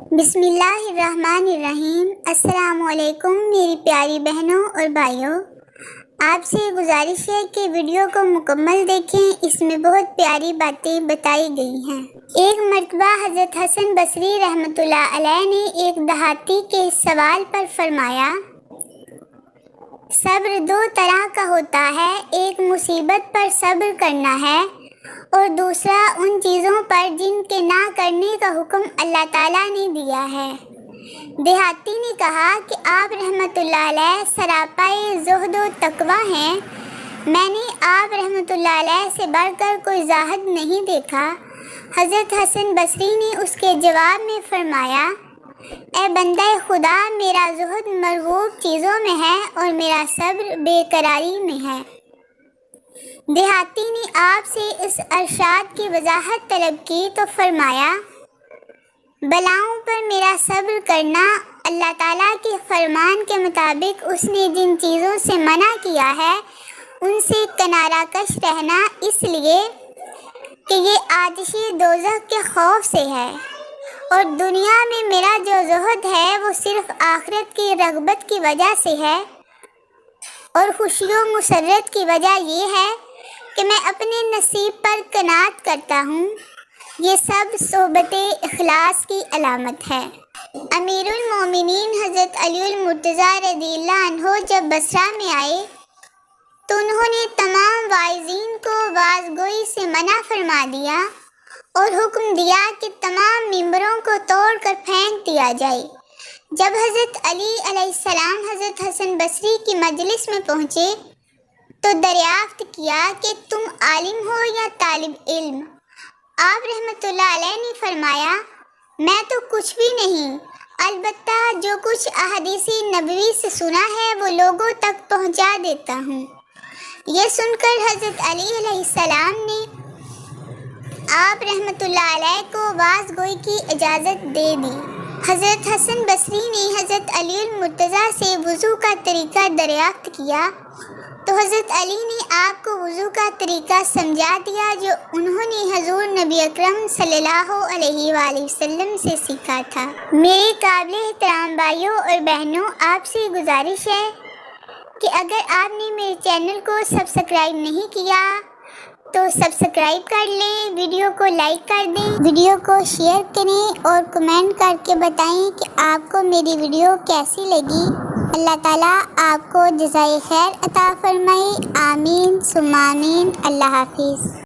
بسم اللہ الرحمن الرحیم۔ السلام علیکم میری پیاری بہنوں اور بھائیوں، آپ سے گزارش ہے کہ ویڈیو کو مکمل دیکھیں، اس میں بہت پیاری باتیں بتائی گئی ہیں۔ ایک مرتبہ حضرت حسن بصری رحمۃ اللہ علیہ نے ایک دیہاتی کے سوال پر فرمایا، صبر دو طرح کا ہوتا ہے، ایک مصیبت پر صبر کرنا ہے اور دوسرا ان چیزوں پر جن کے نہ کرنے کا حکم اللہ تعالیٰ نے دیا ہے۔ دیہاتی نے کہا کہ آپ رحمۃ اللہ علیہ سراپائے زہد و تقویٰ ہیں، میں نے آپ رحمۃ اللہ علیہ سے بڑھ کر کوئی زاہد نہیں دیکھا۔ حضرت حسن بصری نے اس کے جواب میں فرمایا، اے بندہ خدا، میرا زہد مرغوب چیزوں میں ہے اور میرا صبر بے قراری میں ہے۔ دیہاتی نے آپ سے اس ارشاد کی وضاحت طلب کی تو فرمایا، بلاؤں پر میرا صبر کرنا، اللہ تعالیٰ کے فرمان کے مطابق اس نے جن چیزوں سے منع کیا ہے ان سے کنارہ کش رہنا، اس لیے کہ یہ آتش دوزخ کے خوف سے ہے، اور دنیا میں میرا جو زہد ہے وہ صرف آخرت کی رغبت کی وجہ سے ہے، اور خوشی و مسرت کی وجہ یہ ہے کہ میں اپنے نصیب پر قناعت کرتا ہوں۔ یہ سب صحبت اخلاص کی علامت ہے۔ امیر المومنین حضرت علی المرتضیٰ رضی اللہ عنہ جب بصرہ میں آئے تو انہوں نے تمام واعظین کو واعظ گوئی سے منع فرما دیا اور حکم دیا کہ تمام ممبروں کو توڑ کر پھینک دیا جائے۔ جب حضرت علی علیہ السلام حضرت حسن بصری کی مجلس میں پہنچے تو دریافت کیا کہ تم عالم ہو یا طالب علم؟ آپ رحمۃ اللہ علیہ نے فرمایا، میں تو کچھ بھی نہیں، البتہ جو کچھ احادیث نبوی سے سنا ہے وہ لوگوں تک پہنچا دیتا ہوں۔ یہ سن کر حضرت علی علیہ السلام نے آپ رحمۃ اللہ علیہ کو واعظ گوئی کی اجازت دے دی۔ حضرت حسن بصری نے حضرت علی المرتضیٰ سے وضو کا طریقہ دریافت کیا تو حضرت علی نے آپ کو وضو کا طریقہ سمجھا دیا جو انہوں نے حضور نبی اکرم صلی اللہ علیہ وآلہ وسلم سے سیکھا تھا۔ میرے قابل احترام بھائیوں اور بہنوں، آپ سے گزارش ہے کہ اگر آپ نے میرے چینل کو سبسکرائب نہیں کیا تو سبسکرائب کر لیں، ویڈیو کو لائک کر دیں، ویڈیو کو شیئر کریں اور کمنٹ کر کے بتائیں کہ آپ کو میری ویڈیو کیسی لگی۔ اللہ تعالیٰ آپ کو جزائے خیر عطا فرمائے، آمین ثم آمین۔ اللہ حافظ۔